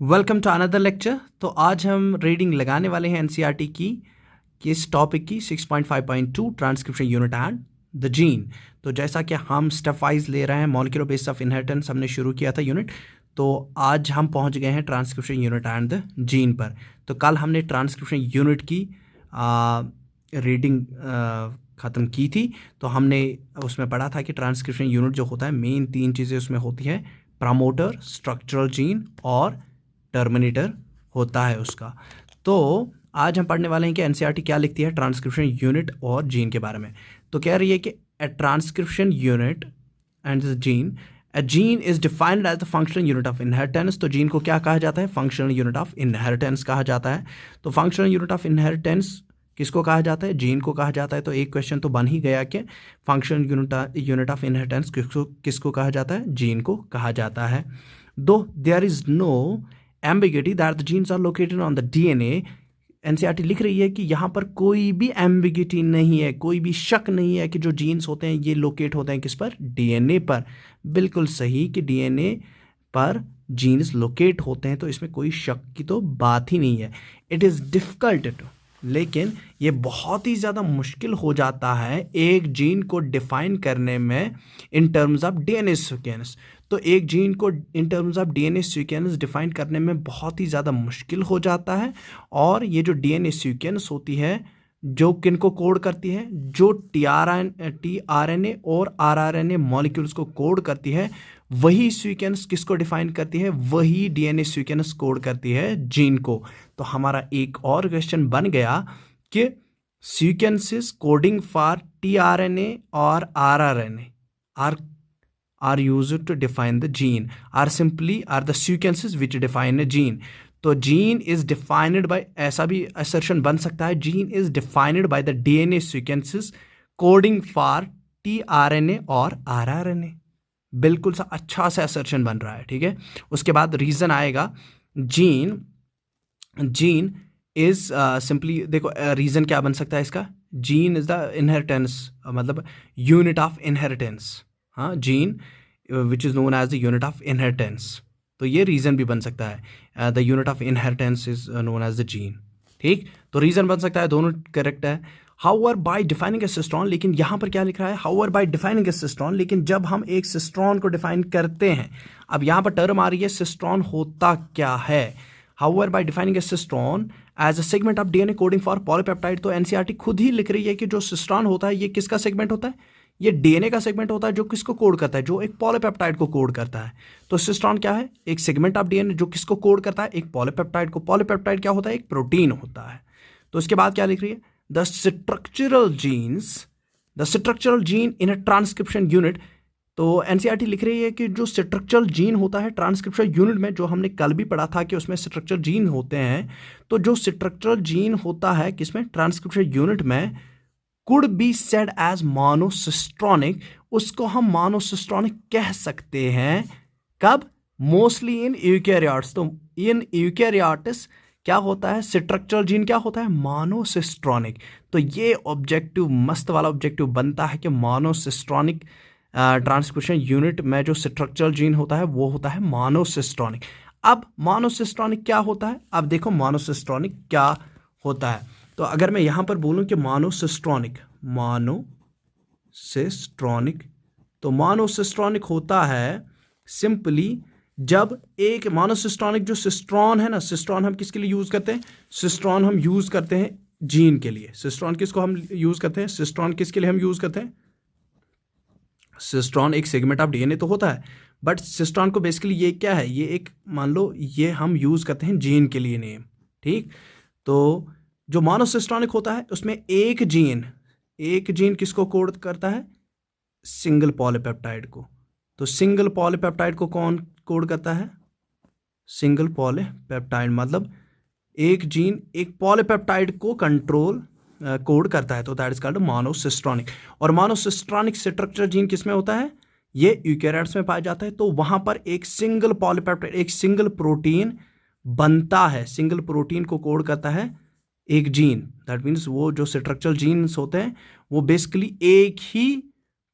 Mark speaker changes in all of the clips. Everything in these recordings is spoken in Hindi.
Speaker 1: Welcome to another lecture. तो आज हम रीडिंग लगाने वाले हैं एनसीईआरटी की किस टॉपिक की 6.5.2 transcription unit and the gene. तो जैसा कि हम स्टेप वाइज ले रहे हैं, मॉलिक्यूलर बेसिस ऑफ इनहेरिटेंस हमने शुरू किया था यूनिट, तो आज हम पहुंच गए हैं transcription unit and the gene पर। तो कल हमने ट्रांसक्रिप्शन यूनिट की रीडिंग ख़त्म की थी। तो हमने उसमें पढ़ा था कि ट्रांसक्रिप्शन यूनिट जो होता है, मेन 3 चीज़ें उसमें होती है, प्रमोटर, स्ट्रक्चरल जीन और टर्मिनेटर होता है उसका। तो आज हम पढ़ने वाले हैं कि एनसीईआरटी क्या लिखती है ट्रांसक्रिप्शन यूनिट और जीन के बारे में। तो कह रही है कि a transcription unit and gene, a gene is defined as the functional unit of inheritance. तो जीन को क्या कहा जाता है? फंक्शनल यूनिट ऑफ इनहेरिटेंस कहा जाता है। तो फंक्शनल यूनिट ऑफ इनहेरिटेंस किसको कहा जाता है? जीन को कहा जाता है। तो एक क्वेश्चन तो बन ही गया कि फंक्शनल यूनिट ऑफ इनहेरिटेंस किसको कहा जाता है? जीन को कहा जाता है। दो there is no ambiguity that the genes are located on the DNA, NCERT लिख रही है कि यहाँ पर कोई भी एम्बिगिटी नहीं है, कोई भी शक नहीं है कि जो जीन्स होते हैं ये लोकेट होते हैं किस पर? डीएनए पर। बिल्कुल सही कि डीएनए पर जीन्स लोकेट होते हैं, तो इसमें कोई शक की तो बात ही नहीं है। इट इज़ डिफ़िकल्ट टू, लेकिन ये बहुत ही ज़्यादा मुश्किल हो जाता है एक जीन को डिफाइन करने में in terms of DNA sequence. तो एक जीन को in terms of DNA sequence define करने में बहुत ही ज़्यादा मुश्किल हो जाता है। और ये जो डीएनए सीक्वेंस होती है जो किन को कोड करती है? जो टीआरएनए और आरआरएनए मॉलिक्यूल्स को कोड करती है, वही सीक्वेंस किसको डिफाइन करती है? वही डीएनए सीक्वेंस कोड करती है जीन को। तो हमारा एक और क्वेश्चन बन गया कि सीक्वेंसेस कोडिंग फॉर टीआरएनए और rRNA are used to define the gene are the sequences which define a gene. तो gene is defined by, ऐसा भी assertion बन सकता है, gene is defined by the DNA sequences coding for tRNA और rRNA। बिल्कुल सा अच्छा सा assertion बन रहा है, ठीक है। उसके बाद रीजन आएगा जीन इज सिंपली, देखो रीजन क्या बन सकता है इसका? जीन इज द इनहेरिटेंस, मतलब यूनिट ऑफ इनहेरिटेंस। हाँ, gene which is known as the unit of inheritance. तो ये रीज़न भी बन सकता है, the unit of inheritance is known as the gene. ठीक, तो रीज़न बन सकता है, दोनों करेक्ट है। However by defining a cistron, लेकिन यहाँ पर क्या लिख रहा है? However by defining a cistron, लेकिन जब हम एक सिस्ट्रॉन को डिफाइन करते हैं, अब यहाँ पर टर्म आ रही है सिस्ट्रॉन होता क्या है? However by defining a cistron as a segment of DNA coding for polypeptide. तो एनसीईआरटी खुद ही लिख रही है कि जो सिस्ट्रॉन होता है ये किसका सेगमेंट होता है? ये डीएनए का सेगमेंट होता है जो किसको कोड करता है? जो एक पॉलीपेप्टाइड को कोड करता है। तो सिस्ट्रॉन क्या है? एक सेगमेंट ऑफ डीएनए जो किसको कोड करता है? एक पॉलीपेप्टाइड को। पॉलीपेप्टाइड क्या होता है? एक प्रोटीन होता है। तो इसके बाद क्या लिख रही है? The structural gene in a transcription unit. तो एनसीईआरटी लिख रही है कि जो स्ट्रक्चरल जीन होता है ट्रांसक्रिप्शन यूनिट में, जो हमने कल भी पढ़ा था कि उसमें स्ट्रक्चरल जीन होते हैं, तो जो स्ट्रक्चरल जीन होता है किसमें? ट्रांसक्रिप्शन यूनिट में, could be said as monocystronic, उसको हम मोनोसिस्ट्रॉनिक कह सकते हैं। कब? Mostly in eukaryotes. तो इन यूकैरियोट्स क्या होता है? स्ट्रक्चरल जीन क्या होता है? मोनोसिस्ट्रॉनिक। तो ये ऑब्जेक्टिव मस्त वाला ऑब्जेक्टिव बनता है कि मोनोसिस्ट्रॉनिक ट्रांसक्रिप्शन यूनिट में जो स्ट्रक्चरल जीन होता है वो होता है मोनोसिस्ट्रॉनिक। अब मोनोसिस्ट्रॉनिक क्या होता है? अब देखो मोनोसिस्ट्रॉनिक क्या होता है। तो अगर मैं यहाँ पर बोलूँ कि मोनोसिस्ट्रॉनिक, तो मोनोसिस्ट्रॉनिक होता है सिंपली जब एक मोनोसिस्ट्रॉनिक, जो सिस्ट्रॉन है ना, सिस्ट्रॉन हम किसके लिए यूज़ करते हैं? सिस्ट्रॉन हम यूज़ करते हैं जीन के लिए। सिस्ट्रॉन किसको हम यूज़ करते हैं? सिस्ट्रॉन किसके लिए हम यूज़ करते हैं? सिस्ट्रॉन एक सेगमेंट ऑफ डीएनए तो होता है, बट सिस्ट्रॉन को बेसिकली ये क्या है? ये एक, मान लो ये हम यूज़ करते हैं जीन के लिए नेम। ठीक, तो जो मोनोसिस्ट्रॉनिक होता है उसमें एक जीन किसको कोड करता है? सिंगल पॉलीपेप्टाइड को। तो सिंगल पॉलीपेप्टाइड को कौन कोड करता है? सिंगल पॉलीपेप्टाइड, मतलब एक जीन एक पॉलीपेप्टाइड को कोड करता है। तो दैट इज कॉल्ड मोनोसिस्ट्रॉनिक। और मोनोसिस्ट्रॉनिक स्ट्रक्चर जीन किसमें होता है? ये यूकैरियोट्स में पाया जाता है। तो वहां पर एक सिंगल पॉलीपेप्टाइड, एक सिंगल प्रोटीन बनता है। सिंगल प्रोटीन को कोड करता है एक जीन। दैट मीन्स वो जो स्ट्रक्चरल जीन्स होते हैं वो बेसिकली एक ही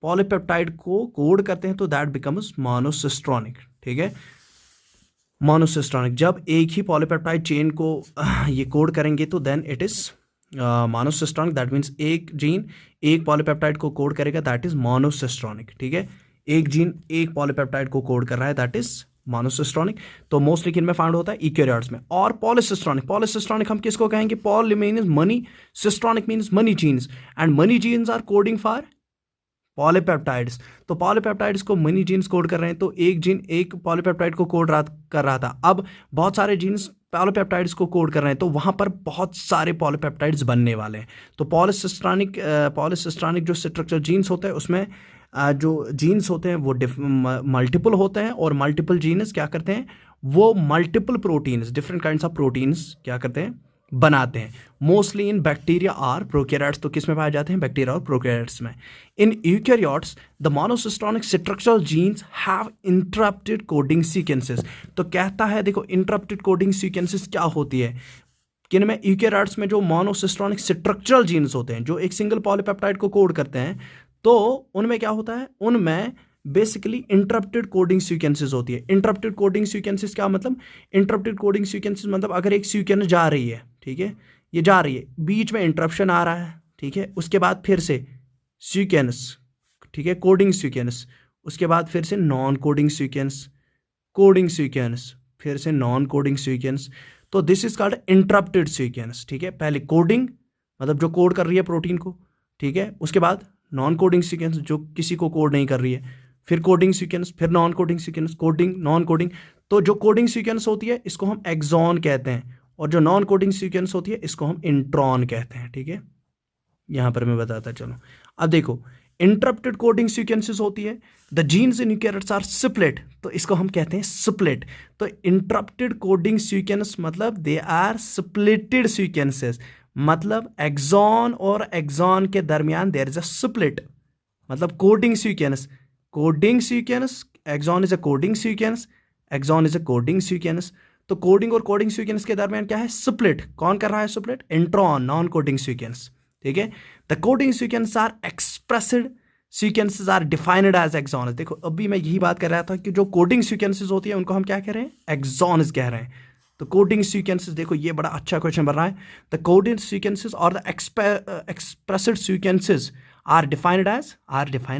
Speaker 1: पॉलीपेप्टाइड को कोड करते हैं, तो दैट बिकम्स मोनोसिस्ट्रॉनिक। ठीक है, मोनोसिस्टोनिक, जब एक ही पॉलीपेप्टाइड चेन को ये कोड करेंगे तो then it is monocistronic. That means एक जीन एक पॉलीपेप्टाइड को कोड करेगा, दैट इज मोनोसिस्टोनिक। ठीक है, एक जीन एक पॉलीपेप्टाइड को कोड कर रहा है, दैट इज मोनोसिस्टोनिक। तो मोस्टली किन में फाउंड होता है? यूकेरियोट्स में। और पॉलीसिस्टोनिक, पॉलीसिस्टोनिक हम किसको कहेंगे? Poly means many, cistronic means many genes, and many genes are coding for polypeptides. तो पॉलीपेप्टाइड्स को मनी जीन्स कोड कर रहे हैं, तो एक जीन एक पॉलीपेप्टाइड को कोड कर रहा था, अब बहुत सारे जीन्स पॉलीपेप्टाइड्स को कोड कर रहे हैं, तो वहाँ पर बहुत सारे पॉलीपेप्टाइड्स बनने वाले हैं। तो पॉलीसिस्टोनिक जो स्ट्रक्चर जीन्स होते हैं उसमें जो जीन्स होते हैं वो मल्टीपल होते हैं, और मल्टीपल जीन्स क्या करते हैं? वो multiple proteins, different kinds of proteins क्या करते हैं? बनाते हैं। मोस्टली इन बैक्टीरिया और प्रोकैरियोट्स। तो किस में पाए जाते हैं? बैक्टीरिया और प्रोकैरियोट्स में। In eukaryotes the monocistronic structural genes have interrupted coding sequences. तो कहता है देखो इंटरप्टेड कोडिंग सीक्वेंसेस क्या होती है किन में? यूकेरियोट्स में जो मोनोसिस्टोनिक स्ट्रक्चरल जीन्स होते हैं जो एक सिंगल पॉलीपेप्टाइड को कोड करते हैं, तो उनमें क्या होता है? उनमें बेसिकली इंटरप्टेड कोडिंग सीक्वेंसेस होती है। इंटरप्टेड कोडिंग सीक्वेंसेस क्या मतलब? इंटरप्टेड कोडिंग सीक्वेंसेस मतलब अगर एक सीक्वेंस जा रही है, ठीक है, ये जा रही है, बीच में इंटरप्शन आ रहा है, ठीक है, उसके बाद फिर से सीक्वेंस, ठीक है, कोडिंग सीक्वेंस, उसके बाद फिर से non coding sequence, coding sequence, फिर से नॉन कोडिंग सीक्वेंस। तो this is called interrupted sequence. ठीक है, पहले कोडिंग मतलब जो कोड कर रही है प्रोटीन को, ठीक है, उसके बाद नॉन कोडिंग सीक्वेंस जो किसी को कोड नहीं कर रही है, फिर कोडिंग सीक्वेंस, फिर non coding sequence, coding, non coding. तो जो कोडिंग सीक्वेंस होती है इसको हम एक्सॉन कहते हैं, और जो नॉन कोडिंग सीक्वेंस होती है इसको हम इंट्रॉन कहते हैं। ठीक है, यहां पर मैं बताता चलो। अब देखो इंटरप्टेड कोडिंग सीक्वेंसेस होती है, the genes in eukaryotes are split, तो इसको हम कहते हैं स्प्लिट। तो इंटरप्टेड कोडिंग सीक्वेंस मतलब दे आर स्प्लिटेड सीक्वेंसेस, मतलब एक्सॉन और एक्सॉन के दरमियान देयर इज अ स्प्लिट, मतलब coding sequence, coding sequence, exon is a coding sequence, exon is a coding sequence. तो कोडिंग और कोडिंग सीक्वेंस के दरमियान क्या है? स्प्लिट। कौन कर रहा है split? Intron, non coding sequence. ठीक है, the coding sequence are expressed sequences are defined as exons. देखो अभी मैं यही बात कर रहा था कि जो कोडिंग सीक्वेंसेस होती है उनको हम क्या कह रहे हैं? एक्सॉन्स कह रहे हैं। तो कोडिंग सीक्वेंसेस, देखो ये बड़ा अच्छा क्वेश्चन बन रहा है। द कोडिंग सीक्वेंसेस और the expressed sequences are defined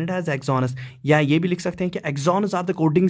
Speaker 1: as exons, या ये भी लिख सकते हैं कि exons are the coding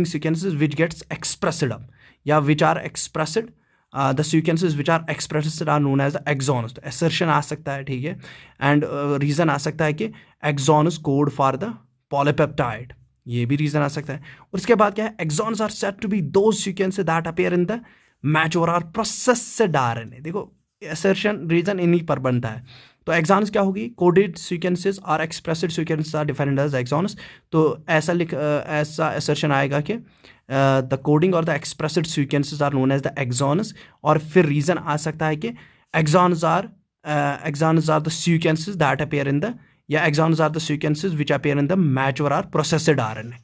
Speaker 1: sequences which gets expressed up, या which are expressed the sequences which are expressed are known as the exons. तो असर्शन आ सकता है, ठीक है, एंड रीजन आ सकता है कि exons code for the polypeptide, ये भी रीजन आ सकता है। और उसके बाद क्या है? Exons are said to be those sequences that appear in the mature और प्रोसेस्ड आरएनए। देखो असर्शन रीजन इन्हीं पर बनता है। तो एक्सॉन्स क्या होगी? कोडेड सीक्वेंसेस और expressed sequences are defined as exons. तो ऐसा असर्शन आएगा कि द कोडिंग और the expressed sequences are known as the exons, और फिर रीजन आ सकता है कि exons are the sequences that appear in the, या exons are the sequences which appear in the mature और प्रोसेस्ड आरएनए।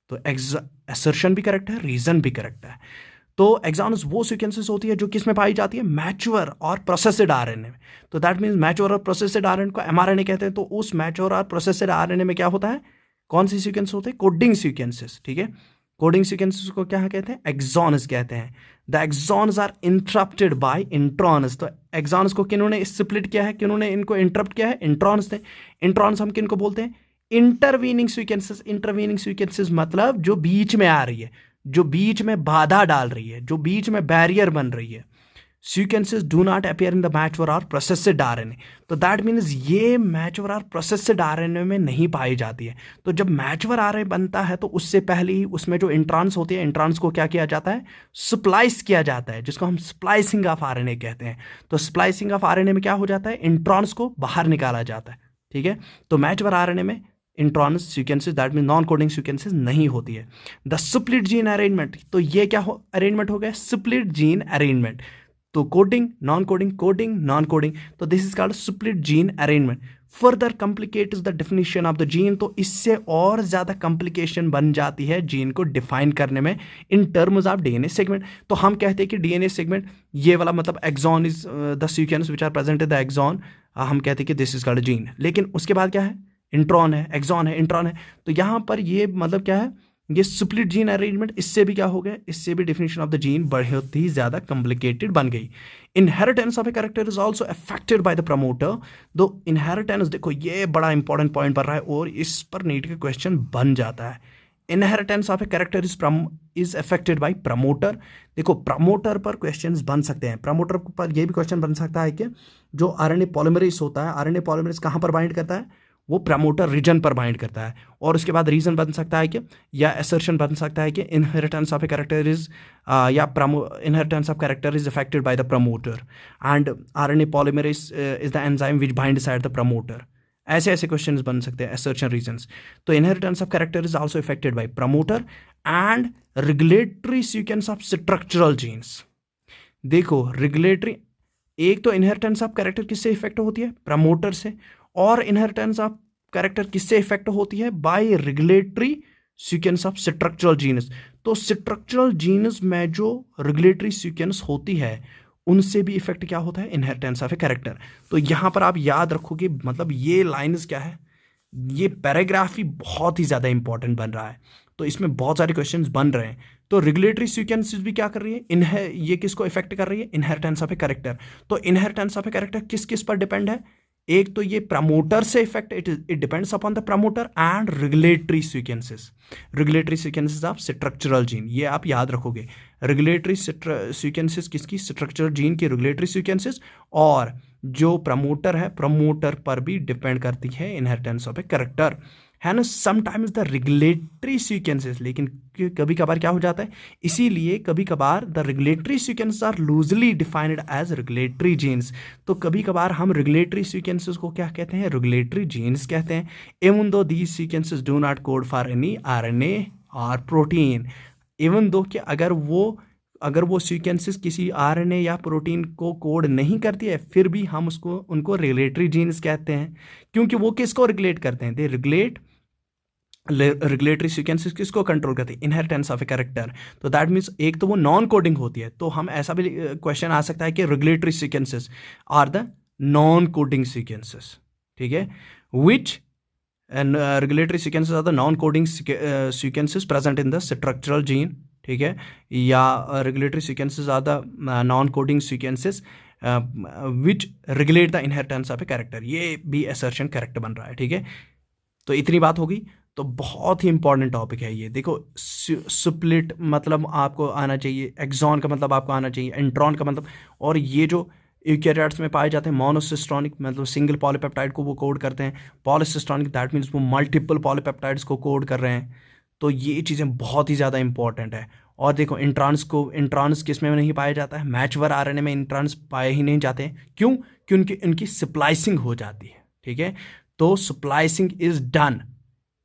Speaker 1: तो असर्शन भी करेक्ट है, रीजन भी करेक्ट है। तो एक्सॉन्स वो सीक्वेंसेस होती है जो किस में पाई जाती है? मैच्योर और प्रोसेस्ड आरएनए में। तो दैट मीन्स मैच्योर और प्रोसेस्ड आरएनए को एमआरएनए कहते हैं। तो उस मैच्योर और प्रोसेस्ड आरएनए में क्या होता है? कौन सी सीक्वेंस होते हैं? Coding sequences. ठीक है, कोडिंग सीक्वेंसेस को क्या कहते हैं? एक्सॉन्स कहते हैं। The exons are interrupted by introns. तो एक्सॉन्स को किन्होंने स्प्लिट किया है, किन्होंने इनको इंटरप्ट किया है? इंट्रॉन्स ने। इंट्रॉन्स हम किनको बोलते हैं? Intervening sequences. इंटरवीनिंग सीक्वेंसेस मतलब जो बीच में आ रही है, जो बीच में बाधा डाल रही है, जो बीच में बैरियर बन रही है। Sequences do not appear in the mature और प्रोसेस्ड आरएनए। तो दैट मीन्स ये मैच्योर और प्रोसेस्ड आरएनए में नहीं पाई जाती है। तो जब मैच्योर आरएनए बनता है तो उससे पहले ही उसमें जो इंट्रॉन्स होती है, इंट्रॉन्स को क्या किया जाता है? स्प्लाइस किया जाता है, जिसको हम स्प्लाइसिंग ऑफ आरएनए कहते हैं। तो स्प्लाइसिंग ऑफ आरएनए में क्या हो जाता है? इंट्रॉन्स को बाहर निकाला जाता है। ठीक है, तो मैच्योर आरएनए में introns sequences, that mean non coding sequences नहीं होती है। द स्प्लिट जीन अरेंजमेंट, तो ये क्या हो अरेंजमेंट हो गया? Split gene arrangement. तो coding, non coding, coding, non coding, तो this is called split gene arrangement. Further complicates the definition of the gene, तो इससे और ज्यादा कॉम्प्लिकेशन बन जाती है जीन को डिफाइन करने में in terms of DNA segment. तो हम कहते हैं कि डीएनए सेगमेंट ये वाला मतलब exon is the sequence which are present in the exon, हम कहते हैं कि दिस इज कॉल्ड जीन। लेकिन उसके बाद क्या है? इंट्रॉन है, एक्सॉन है, इंट्रॉन है। तो यहाँ पर ये मतलब क्या है? ये स्प्लिट जीन अरेंजमेंट, इससे भी क्या हो गया, इससे भी डेफिनेशन ऑफ द जीन बहुत ही ज़्यादा कॉम्प्लिकेटेड बन गई। Inheritance of a character is also affected by the promoter. दो इनहेरिटेंस, देखो ये बड़ा इंपॉर्टेंट पॉइंट बन रहा है और इस पर नीट का क्वेश्चन बन जाता है। Inheritance of a character is affected by promoter. देखो प्रमोटर पर क्वेश्चंस बन सकते हैं, प्रमोटर पर यह भी क्वेश्चन बन सकता है कि जो आरएनए पॉलीमरेज होता है, आरएनए पॉलीमरेज कहाँ पर बाइंड करता है, वो प्रमोटर रीजन पर बाइंड करता है। और उसके बाद रीजन बन सकता है कि, या असर्शन बन सकता है कि inheritance of a character is inheritance of character is affected by the promoter and RNA polymerase is the enzyme which bind side the promoter. ऐसे ऐसे क्वेश्चंस बन सकते हैं, असर्शन रीजंस। तो inheritance of character is also affected by promoter and regulatory sequence of structural genes. देखो रेगुलेटरी, एक तो इनहेरिटेंस ऑफ कैरेक्टर किससे इफेक्ट होती है, प्रमोटर से, और इनहेरिटेंस ऑफ कैरेक्टर किससे इफेक्ट होती है, by regulatory sequence of structural genes. तो स्ट्रक्चरल जीन्स में जो रेगुलेटरी सीक्वेंस होती है उनसे भी इफेक्ट क्या होता है, इनहेरिटेंस ऑफ ए कैरेक्टर। तो यहां पर आप याद रखोगे, मतलब ये लाइन्स क्या है, ये पैराग्राफ ही बहुत ही ज़्यादा इंपॉर्टेंट बन रहा है। तो इसमें बहुत सारे क्वेश्चंस बन रहे हैं। तो रेगुलेटरी सीक्वेंसेस भी क्या कर रही है, ये किसको इफेक्ट कर रही है, इनहेरिटेंस ऑफ ए कैरेक्टर। तो इनहेरिटेंस ऑफ ए कैरेक्टर किस किस पर डिपेंड है, एक तो ये प्रमोटर से effect, it depends upon the promoter and regulatory sequences of structural gene. ये आप याद रखोगे, रेगुलेटरी सीक्वेंसेस किसकी, स्ट्रक्चरल जीन की रेगुलेटरी सीक्वेंसेस, और जो प्रमोटर है, प्रमोटर पर भी डिपेंड करती है इनहेरिटेंस ऑफ ए कैरेक्टर, है ना। समटाइम्स द रेगुलेटरी सीक्वेंसेस, लेकिन कभी कभार क्या हो जाता है, इसीलिए कभी कभार the regulatory sequences are loosely defined as regulatory genes. तो कभी कभार हम रेगुलेटरी सीक्वेंसेस को क्या कहते हैं, रेगुलेटरी जीन्स कहते हैं। Even though these sequences do not code for any RNA और प्रोटीन, इवन दो कि अगर वो सीक्वेंसेस किसी आरएनए या प्रोटीन को कोड नहीं करती है, फिर भी हम उनको रेगुलेटरी जीन्स कहते हैं, क्योंकि वो किसको रेगुलेट करते हैं, दे रेगुलेटरी सीक्वेंसेस किसको कंट्रोल करते हैं, इनहेरिटेंस ऑफ ए कैरेक्टर। तो दैट मीन्स एक तो वो नॉन कोडिंग होती है, तो हम ऐसा भी क्वेश्चन आ सकता है कि regulatory sequences are the non coding sequences, ठीक है, which regulatory sequences are the non coding sequences present in the structural gene, ठीक है, या regulatory sequences are the non coding sequences which regulate the inheritance of a character. ये भी असर्शन करेक्ट बन रहा है, ठीक है। तो इतनी बात होगी। तो बहुत ही इंपॉर्टेंट टॉपिक है ये। देखो स्प्लिट मतलब आपको आना चाहिए, एक्सॉन का मतलब आपको आना चाहिए, इंट्रॉन का मतलब, और ये जो यूकैरियोट्स में पाए जाते हैं मोनोसिस्टोनिक मतलब सिंगल पॉलीपेप्टाइड को वो कोड करते हैं, पॉलीसिस्टोनिक दैट मीन्स वो मल्टीपल पॉलीपेप्टाइड्स को कोड कर रहे हैं। तो ये चीज़ें बहुत ही ज़्यादा इंपॉर्टेंट है। और देखो इंट्रांस किस में नहीं पाया जाता है, मैचवर आरएनए में इंट्रांस पाए ही नहीं जाते हैं। क्यों? क्योंकि इनकी स्प्लाइसिंग हो जाती है, ठीक है। तो splicing is done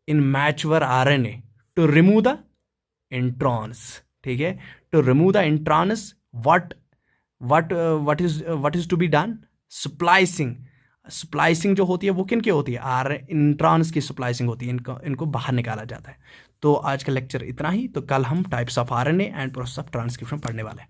Speaker 1: in mature RNA to remove the introns, ठीक है, to remove the introns. what is to be done, splicing जो होती है वो किन की होती है, इंट्रॉन्स की स्प्लाइसिंग होती है, इनको बाहर निकाला जाता है। तो आज का लेक्चर इतना ही। तो कल हम types of RNA and process of transcription पढ़ने वाले हैं।